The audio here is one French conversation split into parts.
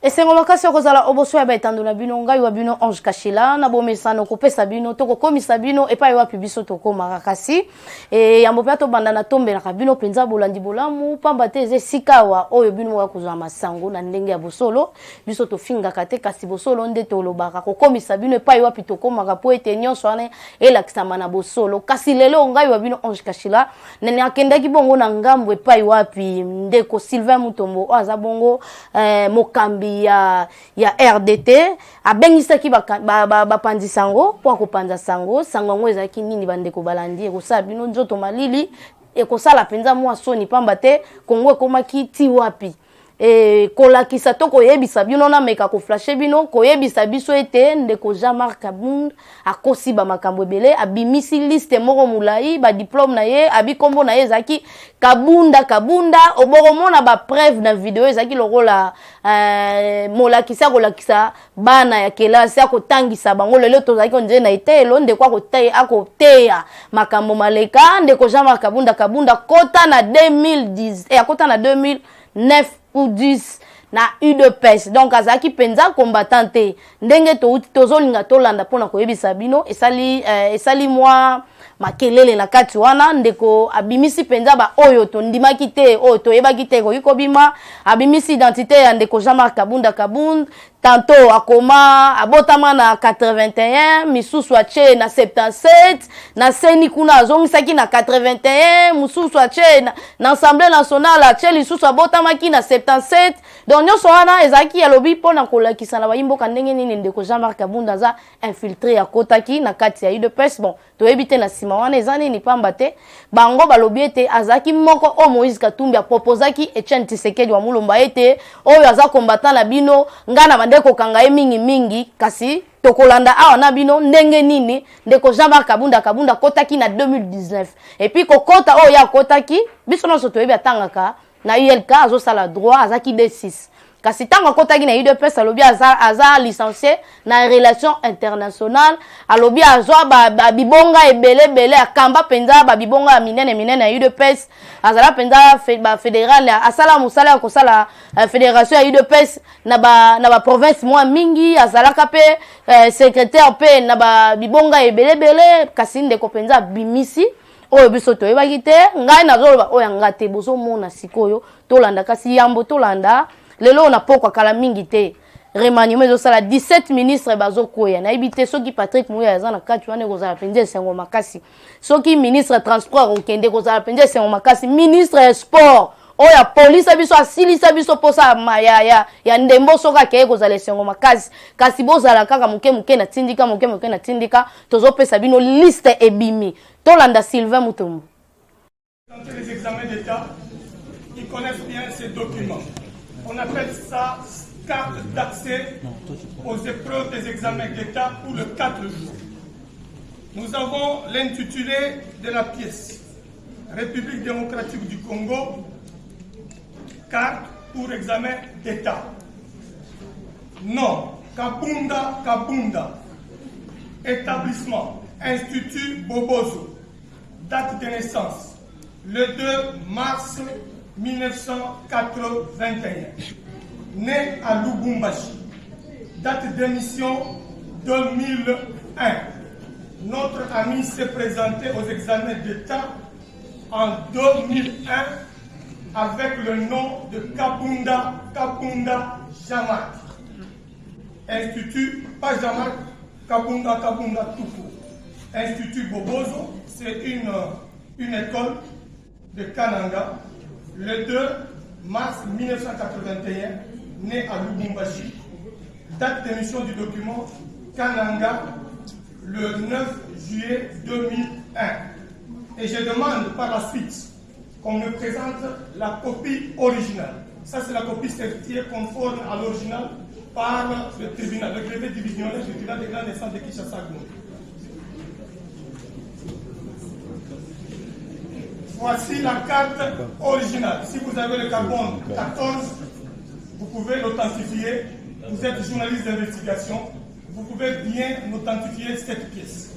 Et c'est un makasi kozala oboso ya baetando na bino ngai wa bino Ange Kashila na bomesano kopesa bino to kokomisa bino epa yo biso to koma kasi e yambo pya to banda na tombe na kabino penza bolandi bolamu pamba te eze sikawa oyo bino wa kozwa masango na ndenge ya bosolo biso to finga kate kasi bosolo nde to lobaka kokomisa bino epa yo to koma po ete nyonso ane elakisama na bosolo kasi lelo ngai wa bino Ange Kashila nene akendaki bongo na ngambo epa yo ndeko Sylvain Mutombo aza bongo mokambi ya RDT abengisaki bapandi sango po akopanza sango sango ezaki nini bandeko balandi ekosala bino nzoto malili ekosala penza mwa soni pamba te Kongo ekomaki ti wapi kolakisa to koyebisa bino na meka ko flasher bino koyebisa biso ete ndeko Jean-Marc Kabund akosi ba makambo ebele abimisi liste moko mulai ba diplôme na ye abikombo na ye zaki kabunda oboko mona ba preuve na video ezaki lokola molakisa kolakisa bana ya kelasi akotangisa bango lelo tozaki onje na etelo ndeko akoteya makambo maleka ndeko Jean-Marc Kabunda kota na 2010 akota na 2009 ou 10 na UDPS donc azaki penza combattante ndenge to tozolinga tolanda pona koyebisa bino esali mwa makelele na kati wana ndeko abimisi penza ba oyo to ndimaki te oyo to yebaki te ko bima abimisi identité ya ndeko Jean-Marc Kabund tanto akoma abotama na 81 misusu ache na 77 na seni kuna azongisaki na 81 mususu ache na Assemblée nationale ache lisusu abotamaki na 77 donc nyonso wana ezaki ya lobi pona kolakisa na bayimboka ndenge nini ndeko Jean-Marc Kabund aza infiltré ya kotaki na kati ya UDPS bon toyebite na sima wana ezani ni pamba te bango balobi ete azaki moko o Moïse Katumbi apropozaki Etienne Tshisekedi wa Mulumba ete oyo aza combattant na bino ngana ndeko kanga mingi kasi tokolanda awa na bino ndenge nini ndeko Jean-Marc Kabunda kotaki na 2019 et puis kokota oyo ya kotaki biso no soto yebi atangaka na ILK azo sala droit azaki D6 kasi tanga kotaki na UDPS alobi aza licencié na relation internationale alobi azwa bibonga ebele akamba penza babibonga minene ya UDPS azala penza fédéral asala musala kosala fédération ya UDPS na ba province mwa mingi azala kape secrétaire pe na bibonga ebele kasi ndeko penza bimisi oyo biso toyebaki te ngai nazoloba oyo ngate bozomona sikoyo tolanda kasi yambo tolanda lelo na pokwa kala mingi te remaniement ezosala 17 ministres bazokoya na ibite soki Patrick Mouya aza na kati wana kozala penze sengo makasi soki ministre transport okende kozala penze sengo makasi ministre sport oya police biso asilisa biso posa ya ndembo soka ke kozala sengo makasi kasi bozala kaka muke na tindika tozopesa bino liste ebimi tolanda Sylvain Mutombo. Les examens d'état, ils connaissent bien ces documents. On appelle ça carte d'accès aux épreuves des examens d'État pour le 4 jours. Nous avons l'intitulé de la pièce République démocratique du Congo, carte pour examen d'État. Nom, Kabunda. Établissement, Institut Bobozo. Date de naissance, le 2 mars 1981. Né à Lubumbashi. Date d'émission 2001. Notre ami s'est présenté aux examens d'État en 2001 avec le nom de Kabunda Jean-Marc. Institut, pas Jean-Marc, Kabunda tout court. Institut Bobozo, c'est une école de Kananga. Le 2 mars 1981, né à Lubumbashi. Date d'émission du document Kananga, le 9 juillet 2001. Et je demande par la suite qu'on me présente la copie originale. Ça, c'est la copie certifiée conforme à l'original par le tribunal, le greffier divisionnaire du tribunal des grandes instances de Kinshasa. Voici la carte originale. Si vous avez le carbone 14, vous pouvez l'authentifier. Vous êtes journaliste d'investigation. Vous pouvez bien authentifier cette pièce.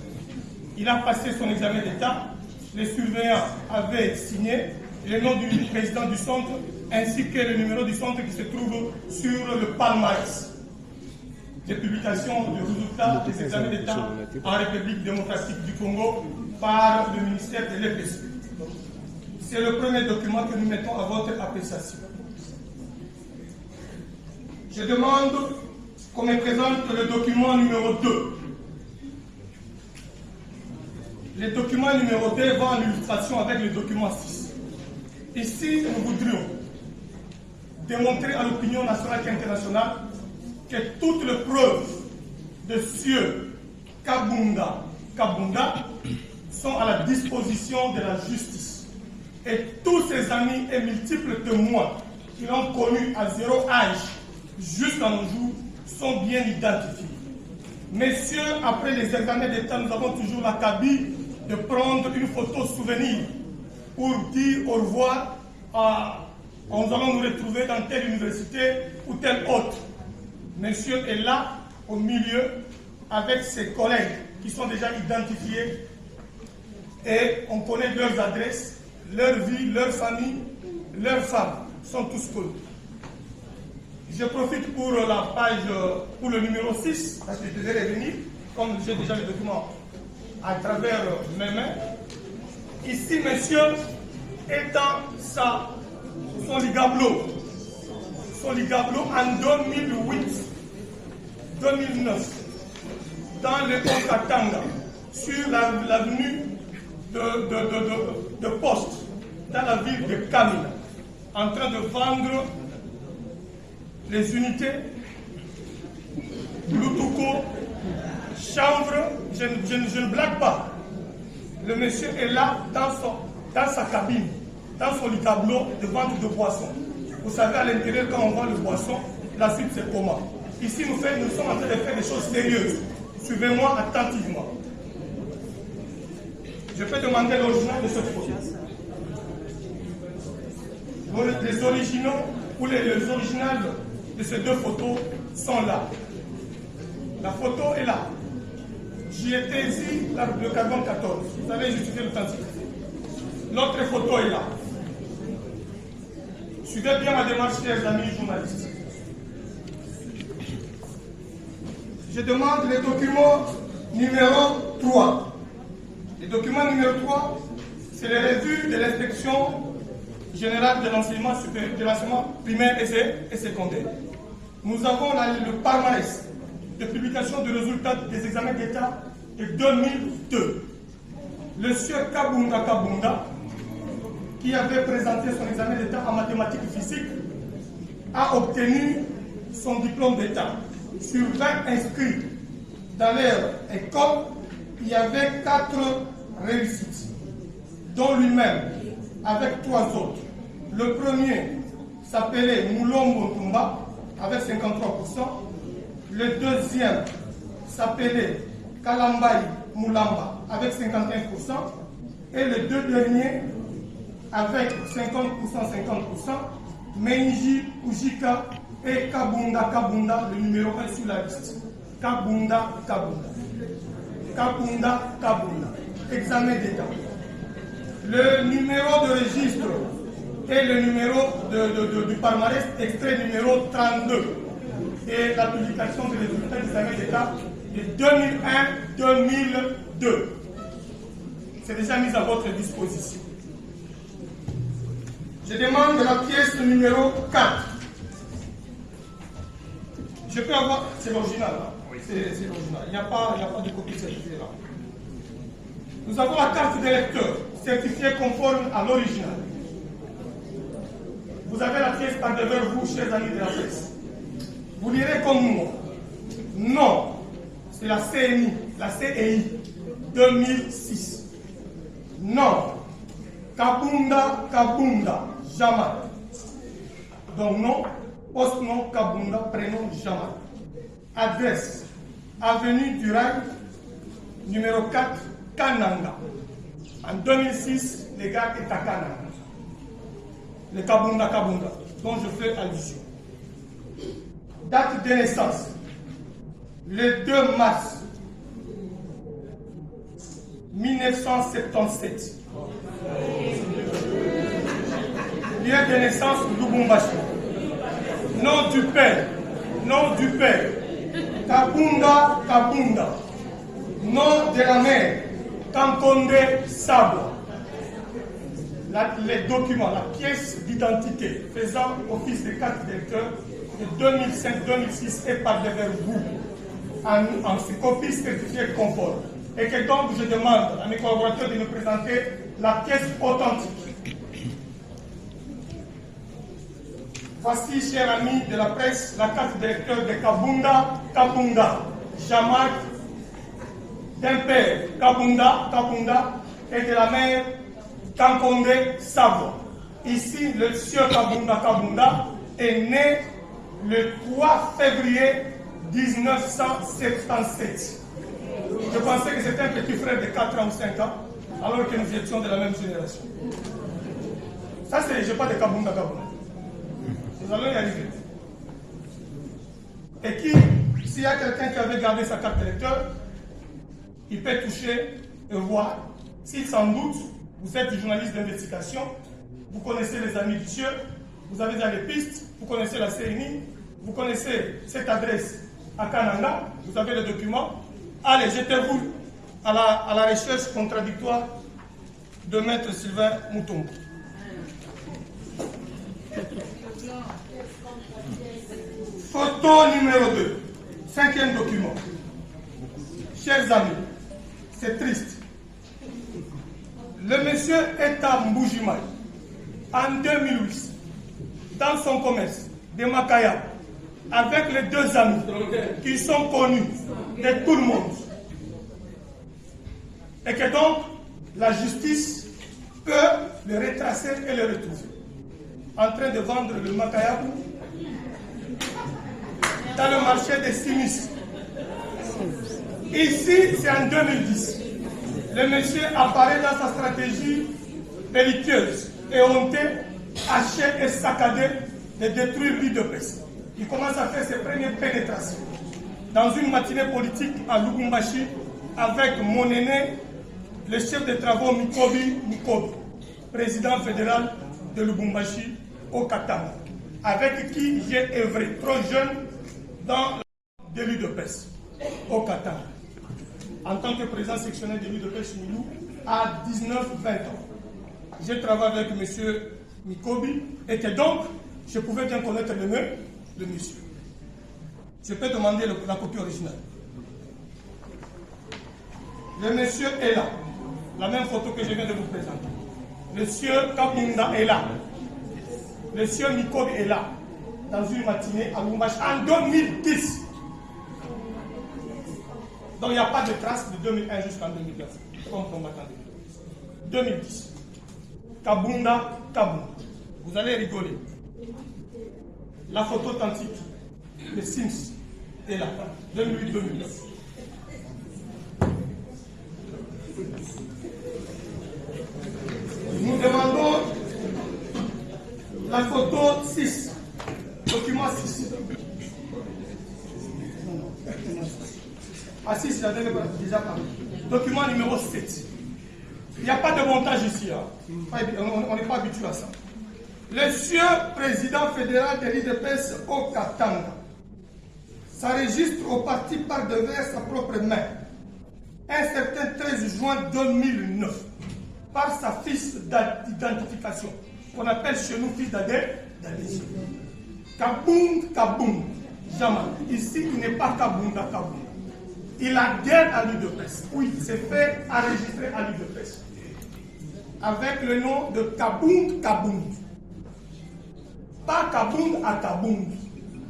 Il a passé son examen d'État. Les surveillants avaient signé. le nom du président du centre, ainsi que le numéro du centre qui se trouve sur le palmarès des publications de résultats des examens d'État en République démocratique du Congo par le ministère de l'EPC. C'est le premier document que nous mettons à votre appréciation. Je demande qu'on me présente le document numéro 2. Le document numéro 2 va en illustration avec le document 6. Ici, nous voudrions démontrer à l'opinion nationale et internationale que toutes les preuves de Sieur Kabunda sont à la disposition de la justice. Et tous ses amis et multiples témoins qui l'ont connu à 0 âge jusqu'à nos jours sont bien identifiés. Messieurs, après les examens d'État, nous avons toujours la cabine de prendre une photo souvenir pour dire au revoir à nous allons nous retrouver dans telle université ou telle autre. Monsieur est là, au milieu, avec ses collègues qui sont déjà identifiés et on connaît leurs adresses, leur vie, leur famille, leurs femmes sont tous connus. Je profite pour la page, pour le numéro 6, parce que je devais revenir, comme j'ai déjà le document à travers mes mains. Ici, monsieur, étant son ligablo en 2008-2009, dans le Katanga, sur l'avenue de Poste, dans la ville de Kamina, en train de vendre les unités, Loutouko, chanvre, je ne blague pas. Le monsieur est là dans sa cabine, dans son tableau de vente de boissons. Vous savez, à l'intérieur, quand on vend le boisson, la suite c'est comment. Ici, nous sommes en train de faire des choses sérieuses. Suivez-moi attentivement. Je peux demander l'original de cette photo. Les originaux ou les originales de ces deux photos sont là. La photo est là. J'y étais ici, le carbone 14. Vous allez justifier l'authenticité. L'autre photo est là. Suivez bien ma démarche, chers amis journalistes. Je demande le document numéro 3. Le document numéro 3, c'est les revues de l'inspection générale de l'enseignement primaire et secondaire. Nous avons le palmarès de publication de résultats des examens d'État de 2002. Le sieur Kabunda, qui avait présenté son examen d'État en mathématiques et physique, a obtenu son diplôme d'État. Sur 20 inscrits dans leur école, il y avait 4 réussites, dont lui-même, avec 3 autres. Le premier s'appelait Moulombo Tumba, avec 53%. Le deuxième s'appelait Kalambaï Moulamba, avec 51%. Et les deux derniers, avec 50%, 50%, Menji Ujika et Kabunda, le numéro 1 sur la liste. Kabunda. Examen d'État. Le numéro de registre et le numéro du palmarès, extrait numéro 32. Et la publication des résultats des examens d'État de 2001-2002. C'est déjà mis à votre disposition. Je demande la pièce numéro 4. Je peux avoir, c'est l'original, hein? Oui. C'est l'original. Il n'y a pas de copie certifiée là. Nous avons la carte d'électeur certifiée conforme à l'original. Vous avez la pièce par devant vous, chers amis de la presse. Vous lirez comme moi. Non, c'est la CNI, la CEI 2006. Non, Kabunda, Jamal. Donc non, post-nom Kabunda, prénom Jamal. Adresse, avenue du Rail, numéro 4, Kananga. En 2006, les gars étaient à Kananga. Le Kabunda, dont je fais allusion. Date de naissance, le 2 mars 1977. lieu de naissance Lubumbashi. Nom du père, Kabunda Kabunda. Nom de la mère, Kankonde Sabo. Les documents, la pièce d'identité faisant office de carte d'électeur de 2005-2006 est par devers vous en copie certifiée conforme. Et que donc je demande à mes collaborateurs de nous présenter la pièce authentique. Voici, chers amis de la presse, la carte d'électeur de Kabunda Kabunda, Jean-Marc, d'un père Kabunda Kabunda et de la mère Kankonde Sabo. Ici, le sieur Kabunda Kabunda est né le 3 février 1977. Je pensais que c'était un petit frère de 4 ans ou 5 ans, alors que nous étions de la même génération. Ça, c'est je parle de Kabunda Kabunda. Nous allons y arriver. Et qui, s'il y a quelqu'un qui avait gardé sa carte d'électeur, il peut toucher et voir. Si sans doute, vous êtes journaliste d'investigation, vous connaissez les amis du sieur, vous avez déjà les pistes, vous connaissez la CNI, vous connaissez cette adresse à Kananga, vous avez le document. Allez, jetez-vous à la recherche contradictoire de Maître Sylvain Moutombo. Photo numéro 2, 5e document. Chers amis, c'est triste. Le monsieur est à Mbujimaï en 2008, dans son commerce de Makaya, avec les 2 amis qui sont connus de tout le monde. Et que donc, la justice peut le retracer et le retrouver. En train de vendre le Makayabou dans le marché des Simis. Ici, c'est en 2010. Le monsieur apparaît dans sa stratégie belliqueuse et honteux, haché et saccadé de détruire l'UDPS. Il commence à faire ses premières pénétrations dans une matinée politique à Lubumbashi avec mon aîné, le chef de travaux Mikobi Mikobi, président fédéral de Lubumbashi au Katanga, avec qui j'ai œuvré trop jeune dans de l'UDPS au Katanga. En tant que président sectionnel de l'UDPS Milou, à 19-20 ans. J'ai travaillé avec M. Mikobi et que donc, je pouvais bien connaître le nom de monsieur. Je peux demander la copie originale. Le monsieur est là. La même photo que je viens de vous présenter. Le sieur Kabunda est là. Le sieur Mikobi est là. Dans une matinée à Lubumbashi en 2010. Donc il n'y a pas de trace de 2001 jusqu'en 2009. Comme combattant de 2010. Kabunda, Kabunda. Vous allez rigoler. La photo authentique, le Sims est là, 2008-2009. Nous demandons la photo 6, document 6. Ah 6, j'avais déjà parlé. Document numéro 7. Il n'y a pas de montage ici. Hein. On n'est pas habitué à ça. Le sieur président fédéral de l'IDPS au Katanga s'enregistre au parti par devers sa propre main un certain 13 juin 2009 par sa fiche d'identification qu'on appelle chez nous fiche d'adhésion. Kaboum, Kaboum, jamais. Ici, il n'est pas Kabunda, Kaboum. Il adhère à l'UDPS. Oui, il s'est fait enregistrer à l'UDPS. Avec le nom de Kaboum, Kaboum. Pas Kaboum à Kaboum.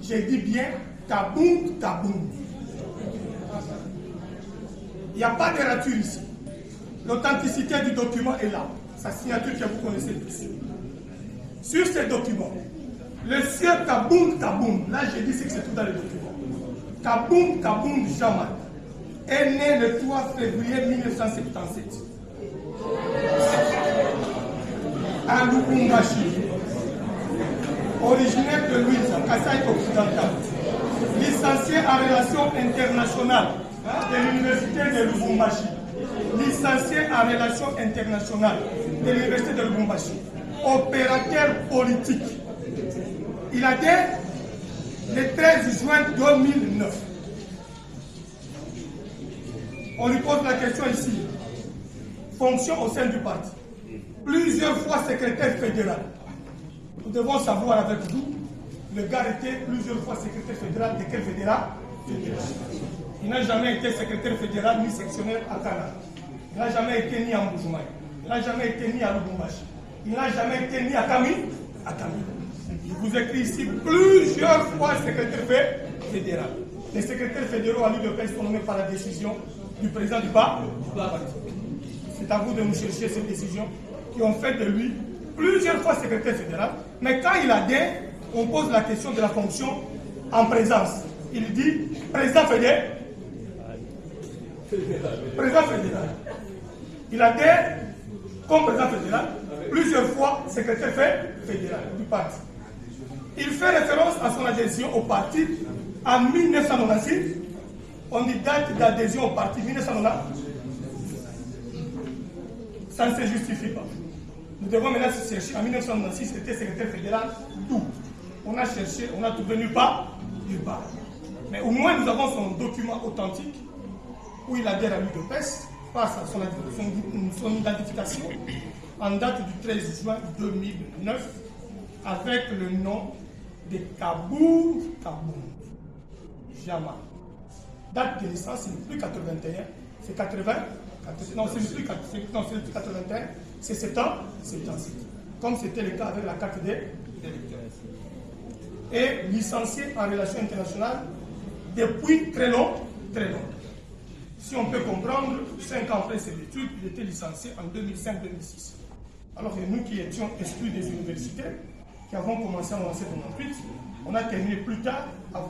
J'ai dit bien Kaboum, Kaboum. Il n'y a pas de rature ici. L'authenticité du document est là. Sa signature que vous connaissez tous. Sur ces documents, le sieur Kaboum, Kaboum, là j'ai dit ce que c'est tout dans les documents. Kaboum, Kaboum, Jamal est né le 3 février 1977 à Lubumbashi, originaire de Louisa, Kasaï occidental, licencié en relations internationales de l'université de Lubumbashi, licencié en relations internationales de l'université de Lubumbashi, opérateur politique. Il a été le 13 juin 2009. On lui pose la question ici. Fonction au sein du parti. Plusieurs fois secrétaire fédéral. Nous devons savoir avec vous, le gars était plusieurs fois secrétaire fédéral de quel fédéral? Il n'a jamais été secrétaire fédéral ni sectionnaire à Canada. Il n'a jamais été ni à Mboujoumai. Il n'a jamais été ni à Lubumbashi. Il n'a jamais été ni à Camille. Il vous écrit ici plusieurs fois secrétaire fédéral. Les secrétaires fédéraux à l'UDPS sont nommés par la décision du président du parti. C'est à vous de nous chercher ces décisions qui ont fait de lui plusieurs fois secrétaire fédéral. Mais quand il a dit, on pose la question de la fonction en présence. Il dit président fédéral. Président fédéral. Il a dit, comme président fédéral, plusieurs fois secrétaire fédéral du parti. Il fait référence à son adhésion au parti en 1996. On dit date d'adhésion au parti 1996. Ça ne se justifie pas. Nous devons maintenant chercher. En 1996, il était secrétaire fédéral d'où? On a cherché, on a trouvé nulle part. Mais au moins, nous avons son document authentique où il adhère à l'UDPS face à son identification en date du 13 juin 2009 avec le nom de Kabour Jama. Date de naissance, ce n'est plus 81, c'est 80. Non, c'est plus 81, c'est 7 ans, comme c'était le cas avec la carte d'électeur. Et licencié en relations internationales depuis très longtemps. Si on peut comprendre, 5 ans après ses études, il était licencié en 2005-2006. Alors que nous qui étions exclus des universités, qui avons commencé à lancer en 98, on a terminé plus tard,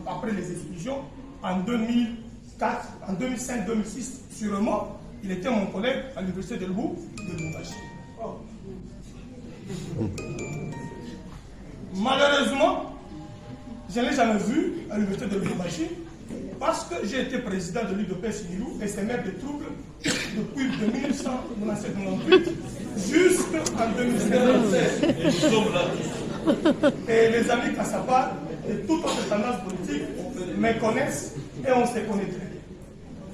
après les exclusions, en 2004, en 2005-2006, sûrement. Il était mon collègue à l'université de Lubumbashi. Malheureusement, je ne l'ai jamais vu à l'université de Lubumbashi parce que j'ai été président de l'UDPS Nilou et c'est maire de troubles depuis 1997-98 jusqu'en 2016. Et les amis Kassapa et toute autre tendance politique me connaissent et on se connaît très bien.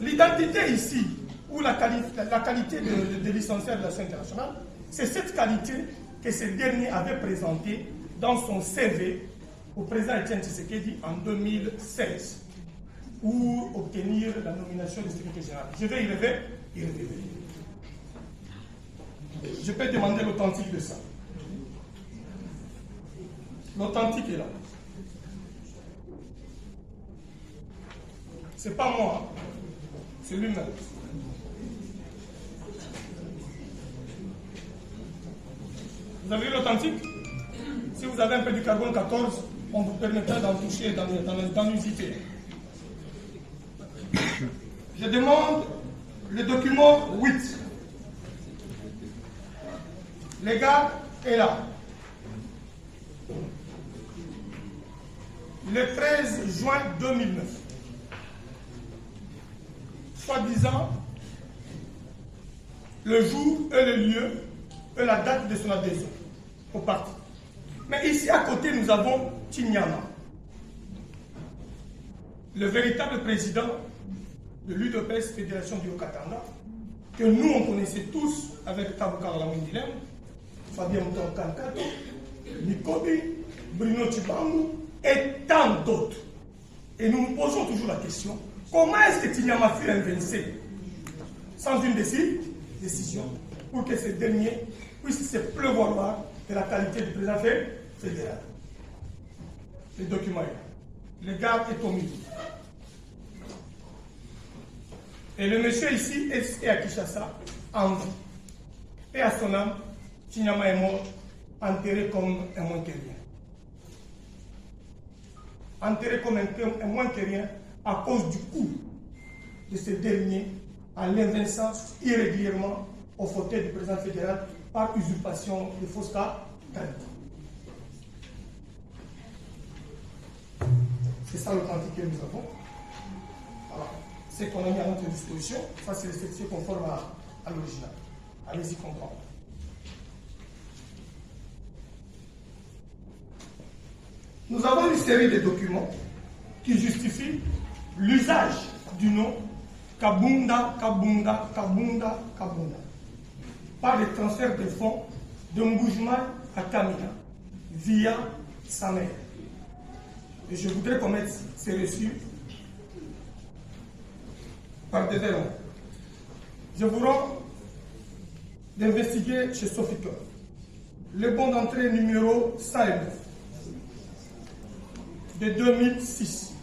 L'identité ici, ou la qualité de licencié de relations internationales, c'est cette qualité que ce dernier avait présentée dans son CV au président Etienne Tshisekedi en 2016 pour obtenir la nomination de secrétaire général. Je vais y revenir. Je peux demander l'authentique de ça. L'authentique est là. C'est pas moi, c'est lui-même. Vous avez vu l'authentique? Si vous avez un peu du carbone 14, on vous permettra d'en toucher dans l'usité. Je demande le document 8. Les gars est là. Le 13 juin 2009. Soi-disant, le jour et le lieu et la date de son adhésion au parti. Mais ici à côté, nous avons Tignama, le véritable président de l'UDPS Fédération du Haut-Katanga, que nous on connaissait tous avec Tabukar Lamindilem, Fabien Mouton-Kankato, Nikobi, Bruno Chibangu et tant d'autres. Et nous nous posons toujours la question, comment est-ce que Tignama fut invincé sans une décision pour que ce dernier puisse se pleuvoir de la qualité du président fédéral? Le document est là. Le gars est au milieu. Et le monsieur ici est à Kinshasa, en vie. Et à son âme, Tignama est mort, enterré comme un moins que rien. Enterré comme un moins que rien à cause du coup de ce dernier en l'invinçant irrégulièrement au fauteuil du président fédéral par usurpation de fausses qualités. C'est ça l'authentique que nous avons. Alors, ce qu'on a mis à notre disposition, ça c'est le conforme à l'original. Allez-y comprendre. Nous avons une série de documents qui justifient l'usage du nom Kabunda, Kabunda, Kabunda, Kabunda par le transfert de fonds de Mboujma à Kamina via sa mère. Et je voudrais qu'on mette ces reçus par devers. Je vous rends d'investiguer chez Sofica le bon d'entrée numéro 109 de 2006,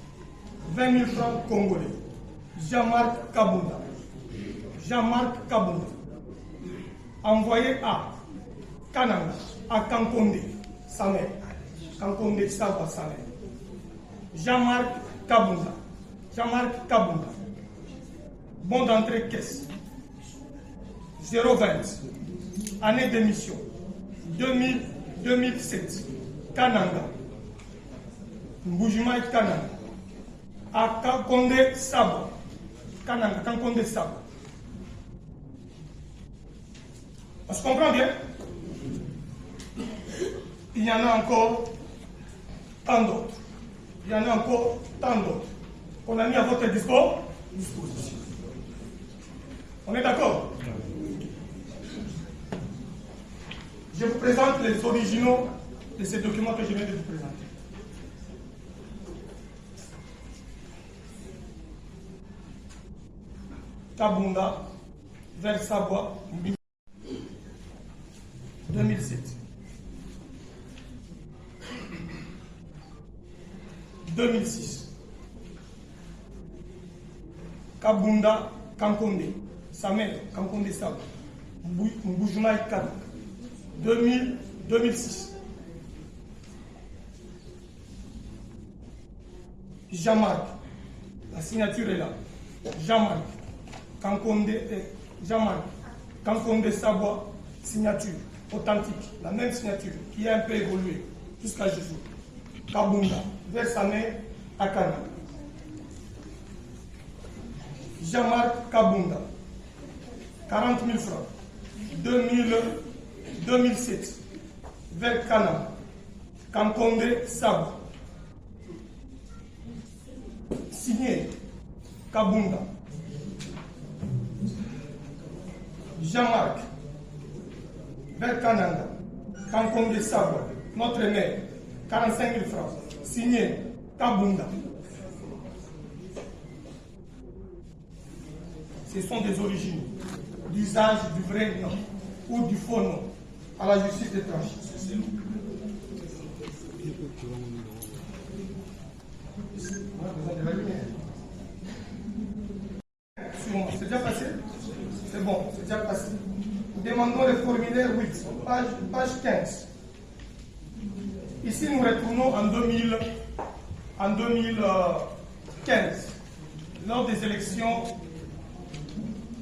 20 000 francs congolais. Jean-Marc Kabunda. Jean-Marc Kabunda. Envoyé à Kananga, à Kankonde, sa mère. Kankonde Saba, sa mère. Jean-Marc Kabunda. Jean-Marc Kabunda. Bon d'entrée caisse. 020. Année d'émission. 2007. Kananga. Mboujima et Kananga. À Kankonde Saba. Kananga, Kankonde Saba. On se comprend bien? Il y en a encore tant d'autres. Il y en a encore tant d'autres qu'on a mis à votre disposition. On est d'accord? Je vous présente les originaux de ces documents que je viens de vous présenter. Kabunda, vers Savoie, 2007. 2006. Kabunda, Kankonde, sa mère, Kankonde Savoie, Mboujma et Kananga, 2006. Jean-Marc, la signature est là. Jean-Marc, Kankonde, Jean-Marc, Kankonde Savoie, signature authentique, la même signature qui a un peu évolué jusqu'à Jésus. Kabunda, vers sa mère à Kananga. Jean-Marc Kabunda, 40 000 francs, 2007, vers Kananga, Kankonde Savoie. Signé Kabunda. Jean-Marc, vers Kananga, Kankonde Savoie, notre mère, 45 000 francs. Signé Kabunda. Ce sont des origines d'usage du vrai nom ou du faux nom à la justice des tranches. C'est déjà passé? C'est bon, c'est déjà passé. Nous demandons le formulaire 8, page 15. Ici, nous retournons en 2015, lors des élections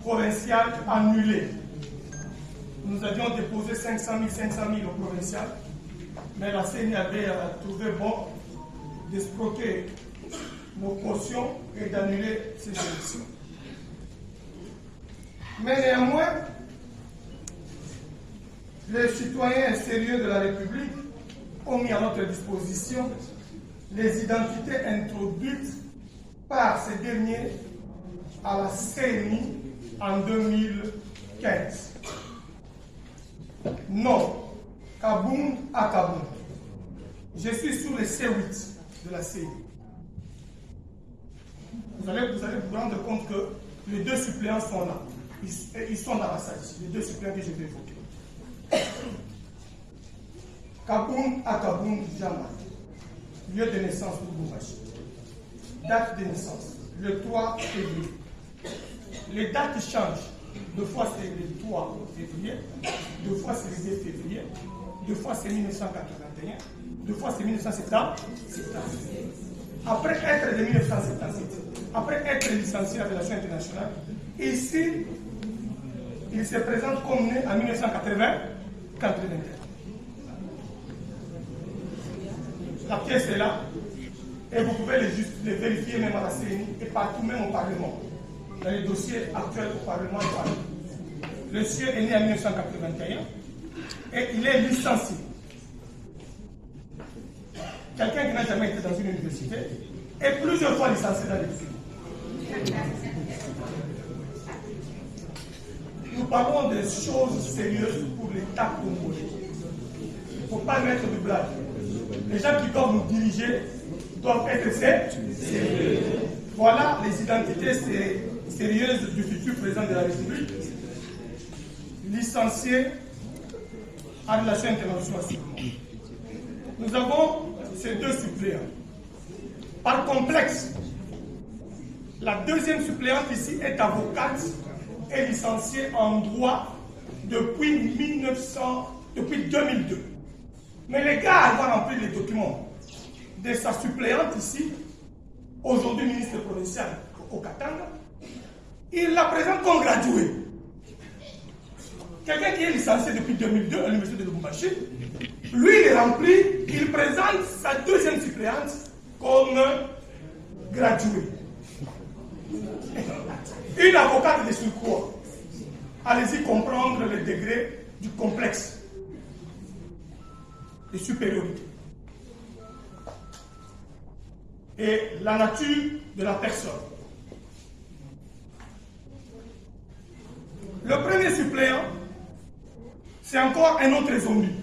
provinciales annulées. Nous avions déposé 500 000 au provincial, mais la CENI avait trouvé bon d'escroquer nos cautions et d'annuler ces élections. Mais néanmoins, les citoyens sérieux de la République ont mis à notre disposition les identités introduites par ces derniers à la CENI en 2015. Non, Kaboum à Kaboum. Je suis sur le C8 de la CENI. Vous allez vous rendre compte que les deux suppléants sont là. Ils sont dans la salle, les deux suppléants que je vais évoquer. Kaboum à Kaboum, Jean-Marc. Lieu de naissance pour Boubachi. Date de naissance, le 3 février. Les dates changent. Deux fois c'est le 3 février, deux fois c'est le 2 février, deux fois c'est 1981, deux fois c'est 1977. Après être de 1977, après être licencié en relations internationales, ici, il se présente comme né en 1981. La pièce est là, et vous pouvez les vérifier même à la CENI et partout, même au Parlement. Dans les dossiers actuels au Parlement et partout. Le monsieur est né en 1981 et il est licencié. quelqu'un qui n'a jamais été dans une université, et plusieurs fois licencié dans les films. Nous parlons des choses sérieuses pour l'État congolais. Il ne faut pas mettre de blague. Les gens qui doivent nous diriger doivent être sérieux. Voilà les identités sérieuses du futur président de la République, licencié en relations internationales. Nous avons ces deux suppléants. Par complexe, la deuxième suppléante ici est avocate et licenciée en droit depuis 2002. Mais les gars avant remplir les documents de sa suppléante ici, aujourd'hui ministre provincial au Katanga, il la présente comme graduée. Quelqu'un qui est licencié depuis 2002 à l'université de Lubumbashi, lui il est rempli, il présente sa deuxième suppléante comme graduée. Une avocate de surcroît. Allez-y comprendre le degré du complexe de supériorité et la nature de la personne. Le premier suppléant, c'est encore un autre zombie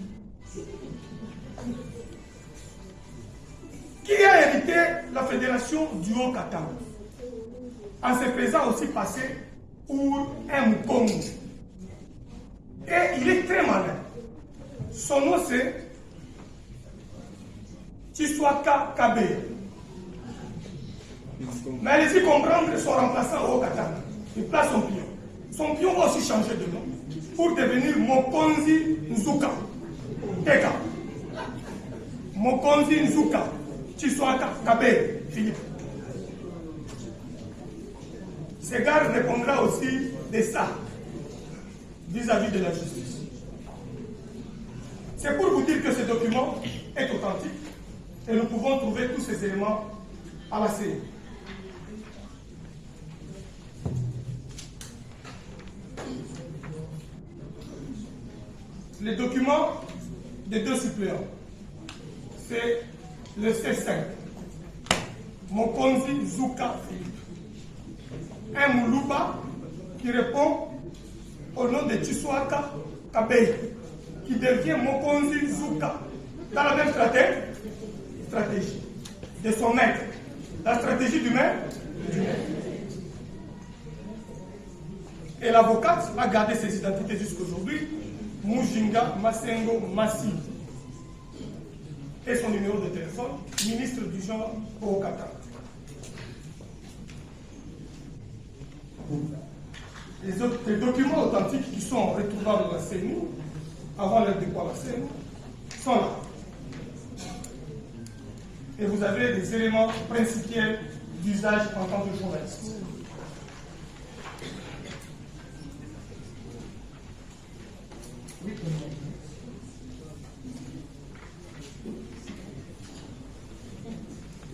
qui a hérité la fédération du Haut-Katanga en se faisant aussi passer pour un Mukongo. Et il est très malin. Son nom c'est Tshiswaka Kabe. Mais allez-y comprendre son remplaçant au Haut-Katanga. Il place son pion. Son pion va aussi changer de nom pour devenir Mokonzi Nzuka. Teka. Mokonzi Nzuka. Tshiswaka Kabe. Philippe. Ce gars répondra aussi de ça vis-à-vis de la justice. C'est pour vous dire que ce document est authentique et nous pouvons trouver tous ces éléments à la CENI. Les documents des deux suppléants, c'est le C5, Mokonzi Zuka Philippe. Un Moulouba qui répond au nom de Tshiswaka Kabei, qui devient Mokonzi Zuka dans la même stratégie de son maître, la stratégie du maître. Et l'avocate a gardé ses identités jusqu'aujourd'hui, Mujinga Masengo Massi, et son numéro de téléphone, ministre du genre au Qatar. Les documents authentiques qui sont retrouvables dans la CENI, avant leur dépôt à la CENI, sont là. Et vous avez des éléments principiels d'usage en tant que journaliste.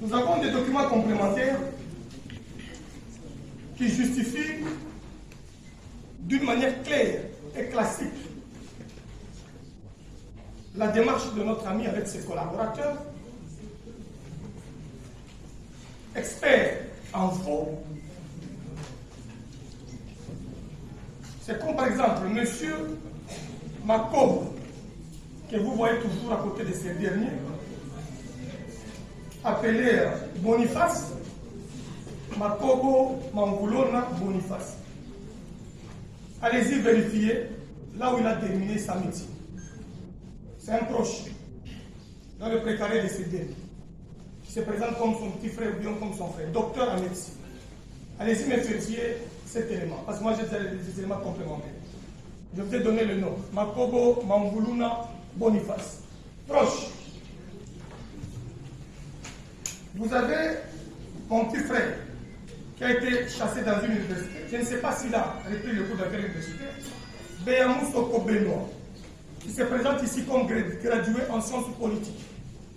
Nous avons des documents complémentaires qui justifient d'une manière claire et classique la démarche de notre ami avec ses collaborateurs, experts en faux. C'est comme par exemple M. Makobo, que vous voyez toujours à côté de ces derniers, appelé Boniface, Makobo Mangulona Boniface. Allez-y vérifier là où il a terminé sa métier. C'est un proche dans le précaré de ces derniers, qui se présente comme son petit frère ou bien comme son frère, docteur en médecine. Allez-y me vérifier cet élément, parce que moi j'ai des éléments complémentaires. Je vous ai donné le nom, Makobo Manguluna Boniface. Proche. Vous avez mon petit frère qui a été chassé dans une université. Je ne sais pas s'il a repris le cours dans quelle université. Béamou Soko Benoît, qui se présente ici comme gradué en sciences politiques.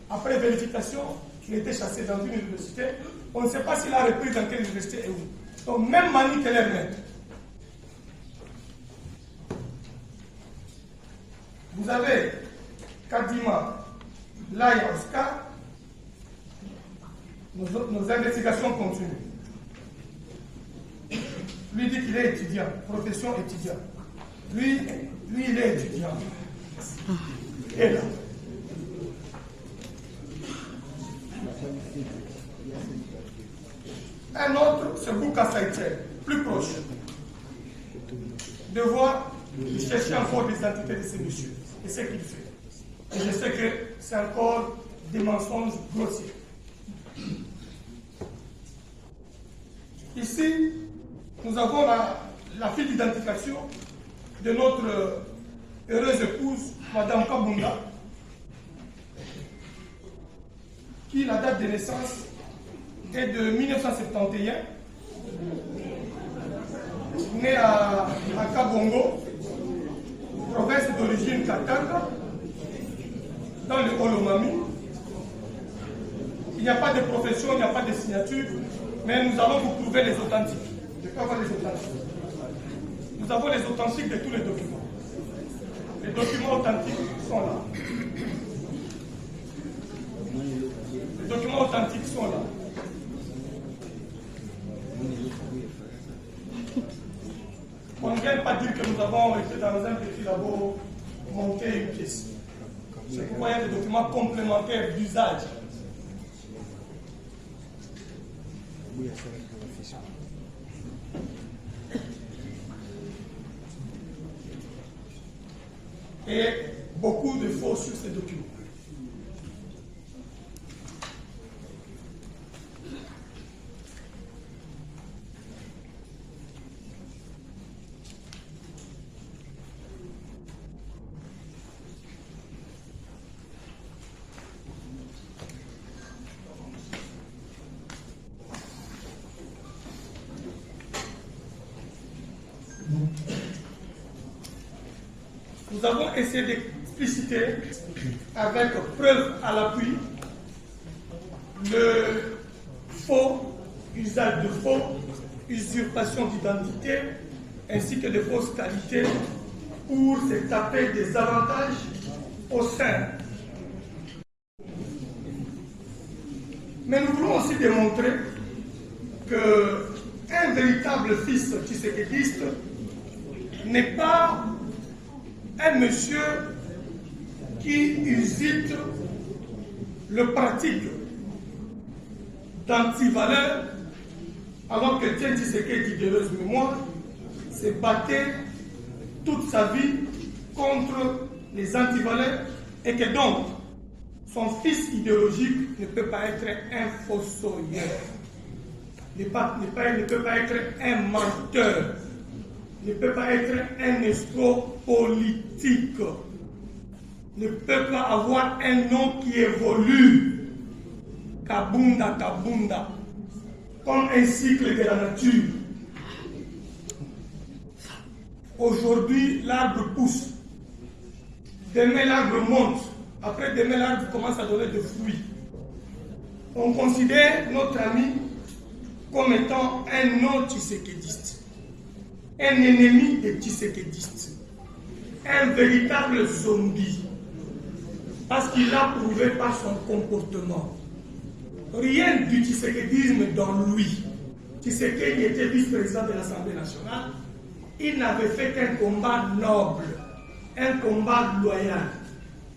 Après vérification, il a été chassé dans une université. On ne sait pas s'il a repris dans quelle université et où. Donc, même Mani Kellerman. Vous avez Kadima Laya Oscar, nos investigations continuent. Lui dit qu'il est étudiant, profession étudiant. Lui, il est étudiant. Et là. Un autre, c'est Bouka Saïtiel, plus proche. De voir, il cherchait encore des identités de ces messieurs. Et c'est ce qu'il fait. Et je sais que c'est encore des mensonges grossiers. Ici, nous avons la fille d'identification de notre heureuse épouse, Madame Kabunda, qui, la date de naissance, est de 1971, née à Kabongo, province d'origine Katanga, dans le Olomami. Il n'y a pas de profession, il n'y a pas de signature, mais nous allons vous prouver les authentiques. Je peux avoir les authentiques. Nous avons les authentiques de tous les documents. Les documents authentiques sont là. Les documents authentiques sont là. On ne vient pas dire que nous avons été dans un petit labo monter une pièce. C'est pourquoi il y a des documents complémentaires d'usage. Et beaucoup de faux sur ces documents. Nous avons essayé d'expliciter avec preuve à l'appui le faux, usage de faux, usurpation d'identité, ainsi que de fausses qualités pour se taper des avantages au sein. Mais nous voulons aussi démontrer qu'un véritable fils tshisekidiste n'est pas un monsieur qui usite le pratique d'antivaleurs, alors que Tiens Tshisekedi d'heureuse mémoire s'est battu toute sa vie contre les antivaleurs et que donc son fils idéologique ne peut pas être un fossoyeur, ne peut pas être un menteur, ne peut pas être un escroc politique, ne peut pas avoir un nom qui évolue, Kabunda, Kabunda, comme un cycle de la nature. Aujourd'hui, l'arbre pousse, demain l'arbre monte, après demain l'arbre commence à donner des fruits. On considère notre ami comme étant un non-tshisekédiste, un ennemi des tshisekédistes, un véritable zombie, parce qu'il a prouvé par son comportement. Rien du tshisekédisme dans lui. Tshisekedi était vice-président de l'Assemblée nationale. Il n'avait fait qu'un combat noble, un combat loyal,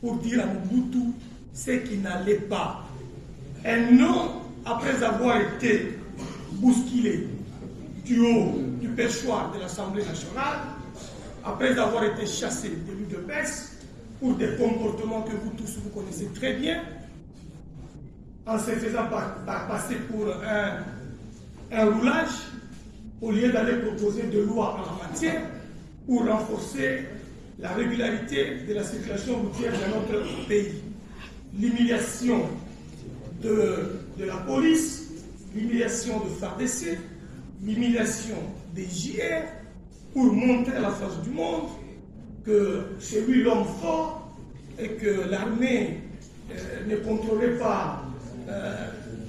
pour dire à Mobutu ce qui n'allait pas. Un non, après avoir été bousculé du haut du perchoir de l'Assemblée nationale, après avoir été chassé de l'UDPS pour des comportements que vous tous vous connaissez très bien, en se faisant passer pour un roulage, au lieu d'aller proposer de lois en la matière pour renforcer la régularité de la circulation routière dans notre pays. L'humiliation de la police, l'humiliation de FARDC, l'humiliation des JR, pour montrer à la face du monde que c'est lui l'homme fort et que l'armée ne contrôlait pas,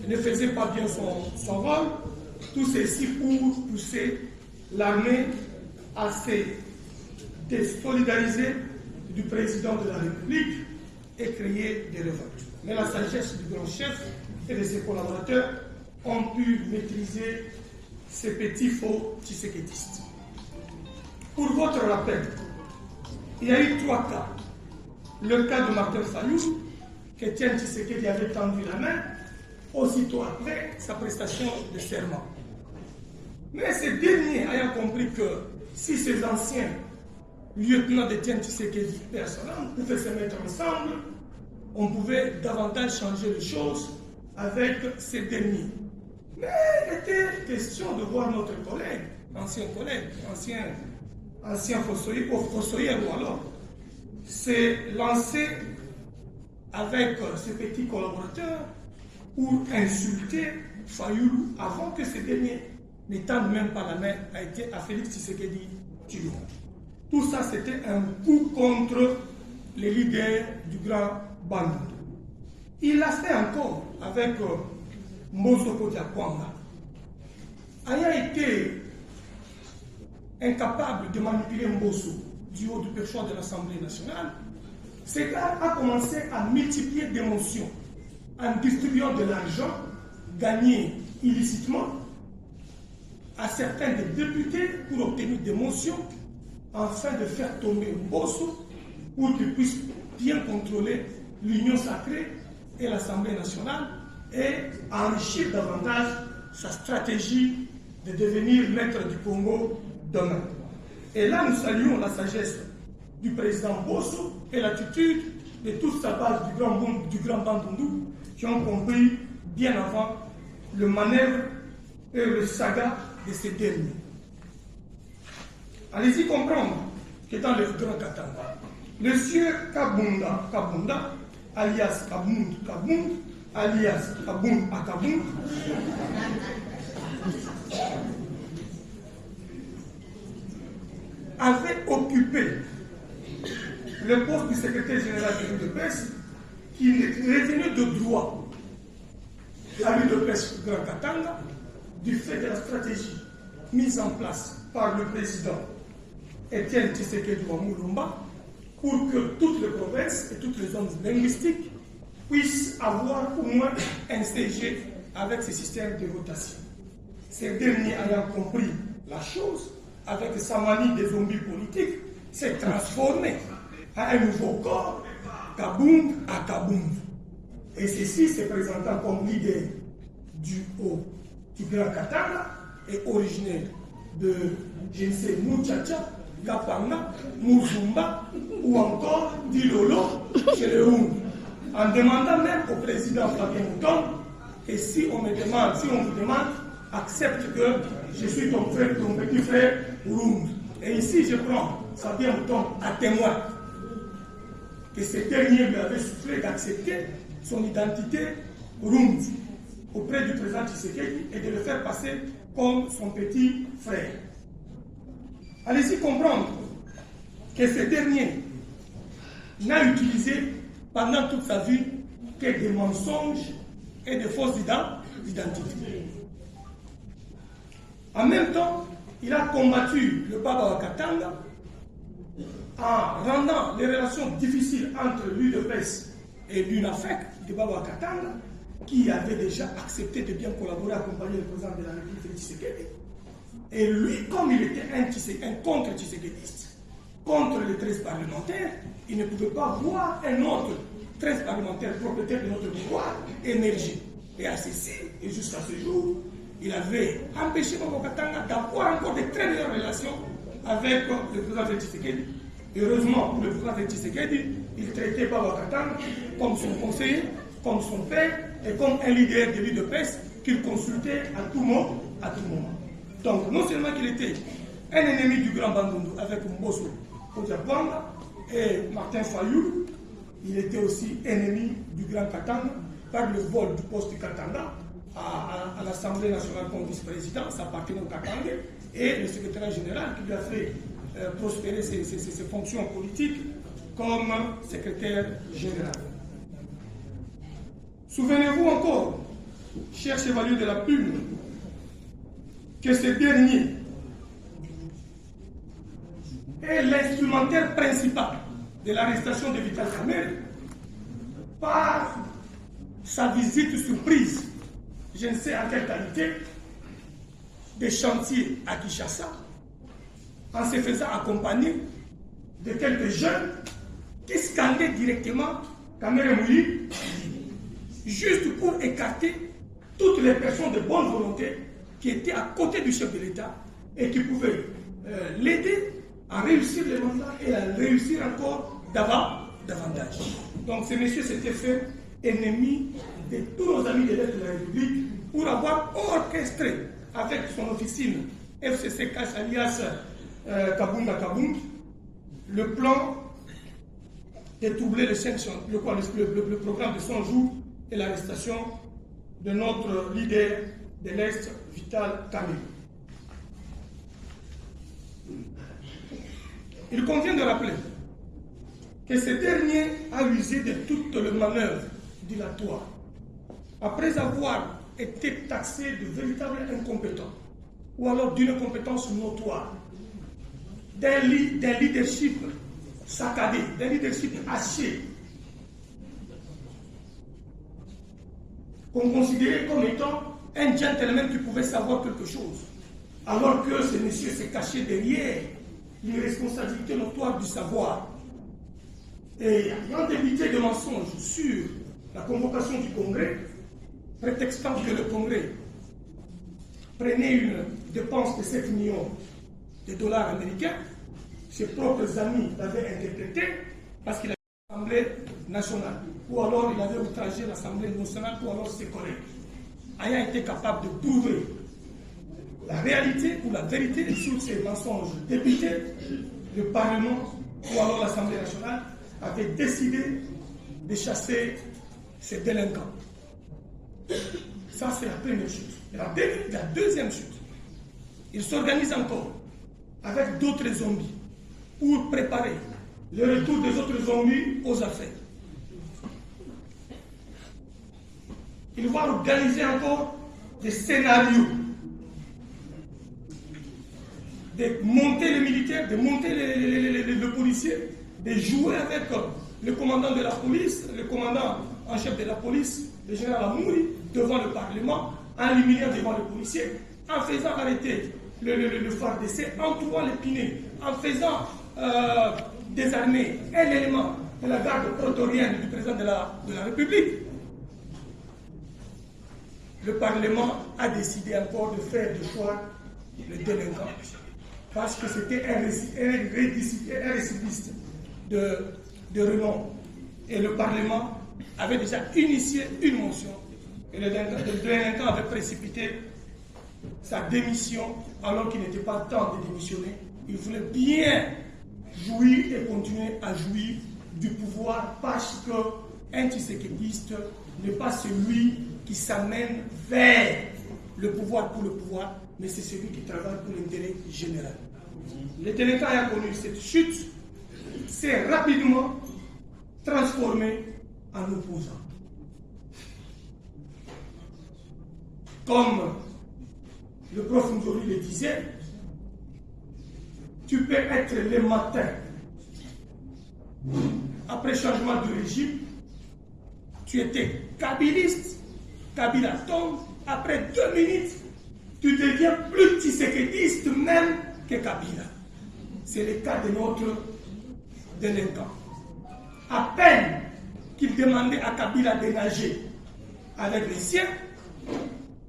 ne faisait pas bien son rôle. Tout ceci pour pousser l'armée à se désolidariser du président de la République et créer des révoltes. Mais la sagesse du grand chef et de ses collaborateurs ont pu maîtriser ces petits faux tshisekidistes. Pour votre rappel, il y a eu 3 cas. Le cas de Martin Fayou, qu'Étienne Tshisekedi avait tendu la main aussitôt après sa prestation de serment. Mais ces derniers ayant compris que si ces anciens lieutenants d'Étienne Tshisekedi personnellement pouvaient se mettre ensemble, on pouvait davantage changer les choses avec ces derniers. Mais il était question de voir notre collègue, ancien fossoyeur ou alors, s'est lancé avec ses petits collaborateurs pour insulter Fayoulou avant que ce dernier n'étende même pas la main à Félix Tshisekedi Tshilombo. Tout ça, c'était un coup contre les leaders du grand Bandundu. Il l'a fait encore avec Mbosoko Diakwanga. Ayant été incapable de manipuler Mbosso du haut du perchoir de l'Assemblée nationale, ce gars a commencé à multiplier des motions en distribuant de l'argent gagné illicitement à certains des députés pour obtenir des motions afin de faire tomber Mbosso pour qu'il puisse bien contrôler l'Union sacrée et l'Assemblée nationale et enrichir davantage sa stratégie de devenir maître du Congo demain. Et là, nous saluons la sagesse du président Mbosso et l'attitude de toute sa base du grand Bandundu qui ont compris bien avant le manœuvre et le saga de ces derniers. Allez-y comprendre que dans le grand Katanga, le sieur Kabunda, alias Kabund, alias Kabund Akabund, avait occupé le poste du secrétaire général de l'UDPS qui revenait de droit la l'UDPS Grand Katanga du fait de la stratégie mise en place par le président Étienne Tshisekedi Mulumba pour que toutes les provinces et toutes les zones linguistiques puissent avoir au moins un CG avec ce système de rotation. Ces derniers ayant compris la chose, avec sa manie des zombies politiques, s'est transformé à un nouveau corps, Kabund à Kabund. Et ceci se présentant comme leader du haut du Grand Katanga et originaire de, je ne sais, Mouchacha, Kapanga, Muzumba ou encore d'Ilolo chez les Houm. En demandant même au président Fabien Mouton que si on vous demande, accepte que je suis ton frère, ton petit frère Houm. Et ici, je prends Fabien Mouton à témoin que ce dernier lui avait soufflé d'accepter son identité Houm auprès du président Tshisekedi et de le faire passer comme son petit frère. Allez-y comprendre que ce dernier n'a utilisé pendant toute sa vie que des mensonges et de fausses identités. En même temps, il a combattu le Baba Wakatanga en rendant les relations difficiles entre l'UDPS et l'UNAFEC de Baba Wakatanga, qui avait déjà accepté de bien collaborer, accompagner le président de la République Félix Tshisekedi. Et lui, comme il était un contre-tshisekidiste, contre les 13 parlementaires, il ne pouvait pas voir un autre 13 parlementaires propriétaires de notre pouvoir émerger. Et à ceci, et jusqu'à ce jour, il avait empêché Baba Wakatanga d'avoir encore de très bonnes relations avec le président Félix Tshisekedi. Heureusement pour le président Félix Tshisekedi, il traitait Baba Wakatanga comme son conseiller, comme son père et comme un leader de l'UDPS qu'il consultait à tout moment. Donc, non seulement qu'il était un ennemi du grand Bandundu avec Mbosso Diakwanga et Martin Fayou, il était aussi ennemi du grand Katanga par le vol du poste du Katanga à l'Assemblée nationale comme vice-président, ça appartenait au Katanga, et le secrétaire général qui lui a fait prospérer ses fonctions politiques comme secrétaire général. Souvenez-vous encore, chers chevaliers de la plume, que ce dernier est l'instrumentaire principal de l'arrestation de Vital Kamerhe par sa visite surprise, je ne sais en quelle qualité, des chantiers à Kinshasa, en se faisant accompagner de quelques jeunes qui scandaient directement Kamere Mouli, juste pour écarter toutes les personnes de bonne volonté qui étaient à côté du chef de l'État et qui pouvaient l'aider à réussir les mandats et à réussir encore davantage. Donc ce monsieur s'était fait ennemi de tous nos amis de l'aide de la République pour avoir orchestré avec son officine FCC Cash alias Kabunda Kaboung le plan de troubler le programme de 100 jours et l'arrestation de notre leader de l'Est, Vital Kamerhe. Il convient de rappeler que ce dernier a usé de toutes les manœuvres dilatoires après avoir été taxé de véritables incompétents ou alors d'une incompétence notoire, d'un leadership saccadé, d'un leadership haché, qu'on considérait comme étant un gentleman qui pouvait savoir quelque chose, alors que ce monsieur s'est caché derrière l'irresponsabilité notoire du savoir. Et ayant débité de mensonges sur la convocation du Congrès, prétextant que le Congrès prenait une dépense de 7 millions de dollars américains, ses propres amis l'avaient interprété parce qu'il avait l'Assemblée nationale, ou alors il avait outragé l'Assemblée nationale, ou alors ses collègues. Ayant été capable de prouver la réalité ou la vérité sur ces mensonges débités, le Parlement ou alors l'Assemblée nationale avait décidé de chasser ces délinquants. Ça, c'est la première chute. Et la deuxième chute, il s'organise encore avec d'autres zombies pour préparer le retour des autres zombies aux affaires. Il va organiser encore des scénarios, de monter les militaires, de monter les policiers, de jouer avec le commandant de la police, le commandant en chef de la police, le général Amouri, devant le Parlement, en l'humiliant devant les policiers, en faisant arrêter le phare d'essai, en trouvant les pinés, en faisant désarmer un élément de la garde prétorienne du président de la République. Le Parlement a décidé encore de faire de choix le délinquant, parce que c'était un récidiviste de renom. Et le Parlement avait déjà initié une motion. Et le délinquant avait précipité sa démission alors qu'il n'était pas temps de démissionner. Il voulait bien jouir et continuer à jouir du pouvoir parce qu'un tshisekidiste n'est pas celui qui s'amène vers le pouvoir pour le pouvoir, mais c'est celui qui travaille pour l'intérêt général. Le délinquant a connu cette chute, s'est rapidement transformé en opposant. Comme le prof Ndori le disait, tu peux être le matin, après changement de régime, tu étais kabiliste, Kabila tombe, après 2 minutes, tu deviens plus tshisekidiste même que Kabila. C'est le cas de notre délinquant. À peine qu'il demandait à Kabila de nager avec les siens,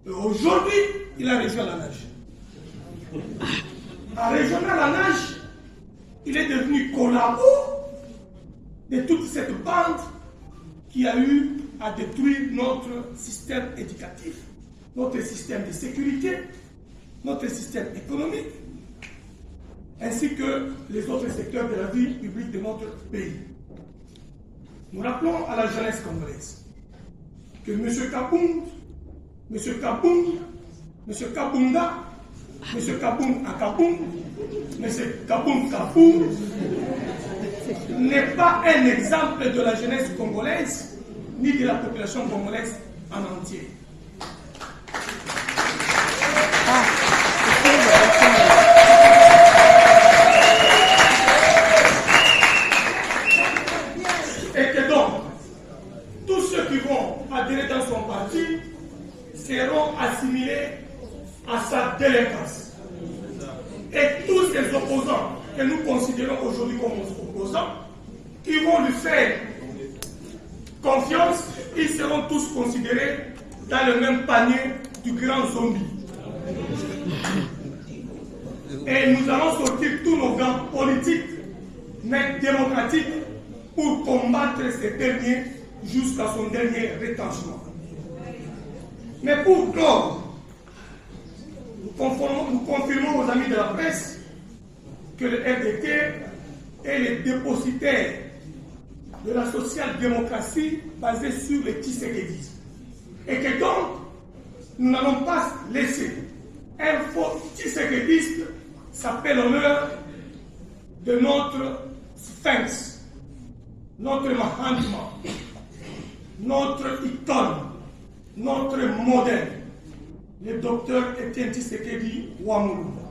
aujourd'hui, il a rejoint la nage. En rejoignant la nage, il est devenu collabo de toute cette bande qui a eu à détruire notre système éducatif, notre système de sécurité, notre système économique, ainsi que les autres secteurs de la vie publique de notre pays. Nous rappelons à la jeunesse congolaise que M. Kaboung, M. Kaboung, M. Kabunda, M. Kaboung Akaboung, M. Kaboung Kaboung n'est pas un exemple de la jeunesse congolaise ni de la population congolaise en entier. Et que donc, ceux qui vont adhérer dans son parti seront assimilés à sa délinquance. Et tous ces opposants que nous considérons aujourd'hui comme opposants, qui vont lui faire confiance, ils seront tous considérés dans le même panier du grand zombie. Et nous allons sortir tous nos gants politiques, mais démocratiques, pour combattre ces derniers jusqu'à son dernier retranchement. Mais pour clore, nous confirmons aux amis de la presse que le RDT est le dépositaire de la social-démocratie basée sur le Tshisekedi. Et que donc, nous n'allons pas laisser un faux Tshisekediste s'appeler l'honneur de notre sphinx, notre Mahatma, notre icône, notre modèle, le docteur Etienne Tshisekedi Ouamoulouba.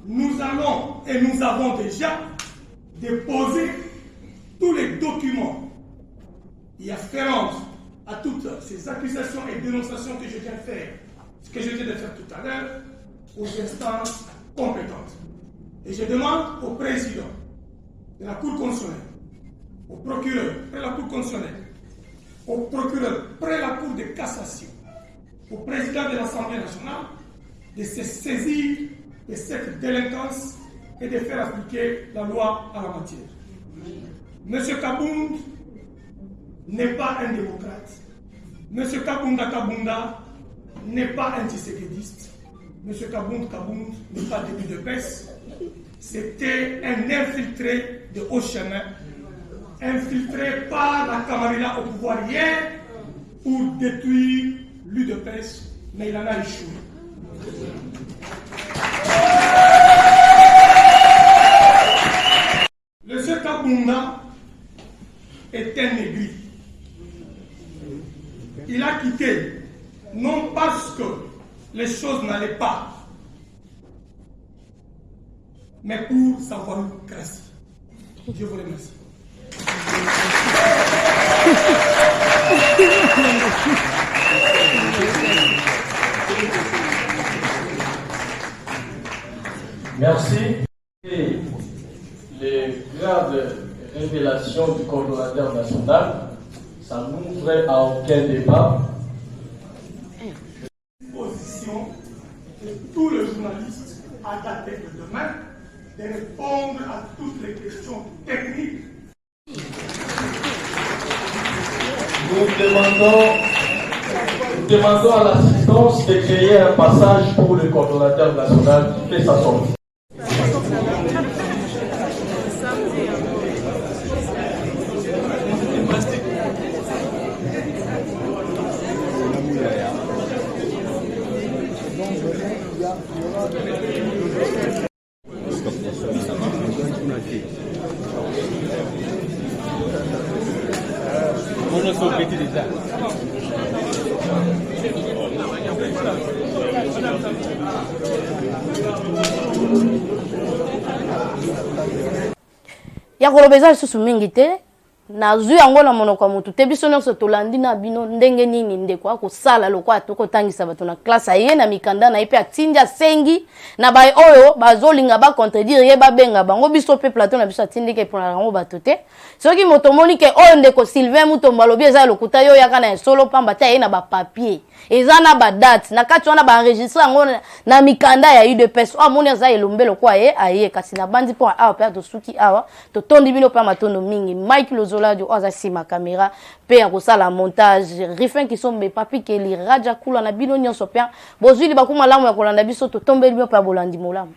Nous allons et nous avons déjà déposé tous les documents y afférents à toutes ces accusations et dénonciations que je viens de faire, ce que je viens de faire tout à l'heure, aux instances compétentes. Et je demande au président de la Cour constitutionnelle, au procureur près la Cour constitutionnelle, au procureur près la Cour de cassation, au président de l'Assemblée nationale de se saisir de cette délinquance et de faire appliquer la loi à la matière. M. Kabound n'est pas un démocrate. M. Kabunda n'est pas un tisséquediste. M. Kabound n'est pas début de PES. C'était un infiltré de haut chemin, infiltré par la Camarilla au pouvoir hier pour détruire l'UDPS, mais il en a échoué. Le Cheikh Kabunda est un aigri. Il a quitté, non parce que les choses n'allaient pas, mais pour sa volonté. Je vous remercie. Merci. Et les graves révélations du coordonnateur national, ça n'ouvrait à aucun débat. Position de tous les journalistes à dater de demain de répondre à toutes les questions techniques. Nous demandons à l'assistance de créer un passage pour le coordonnateur national qui fait sa sortie. Ya kolobeza lisusu mingi te nazwi yango na monoko ya mutu te biso nyonso tolandi na bino ndenge nini ndeko akosala lokwa tokotangisa bato na classe aye na mikanda na ye mpe atindi asengi na baye oyo bazolinga bacontredire ye babenga bango biso mpe plateau na biso atindiki epona yango bato te soki moto omoni ke oyo ndeko Sylvain Mutombo alobi eza lokuta yo yaka na esolo pamba te aye na bapapier eza na badate na kati wana baenregistre yango na mikanda ya UDPS o amoni aza elombe lokwa ye aye kasi na bandi mpo awa mpe tosuki awa totondi bino mpe matondo mingi Mike Lozoladio oza sima caméra pe ya kosala montage Rifin Kisombe papi keli Raja Kula na bino nyonso pe bozwili bakuma lamu ya kolanda biso totombeli bino pe bolandi molamu.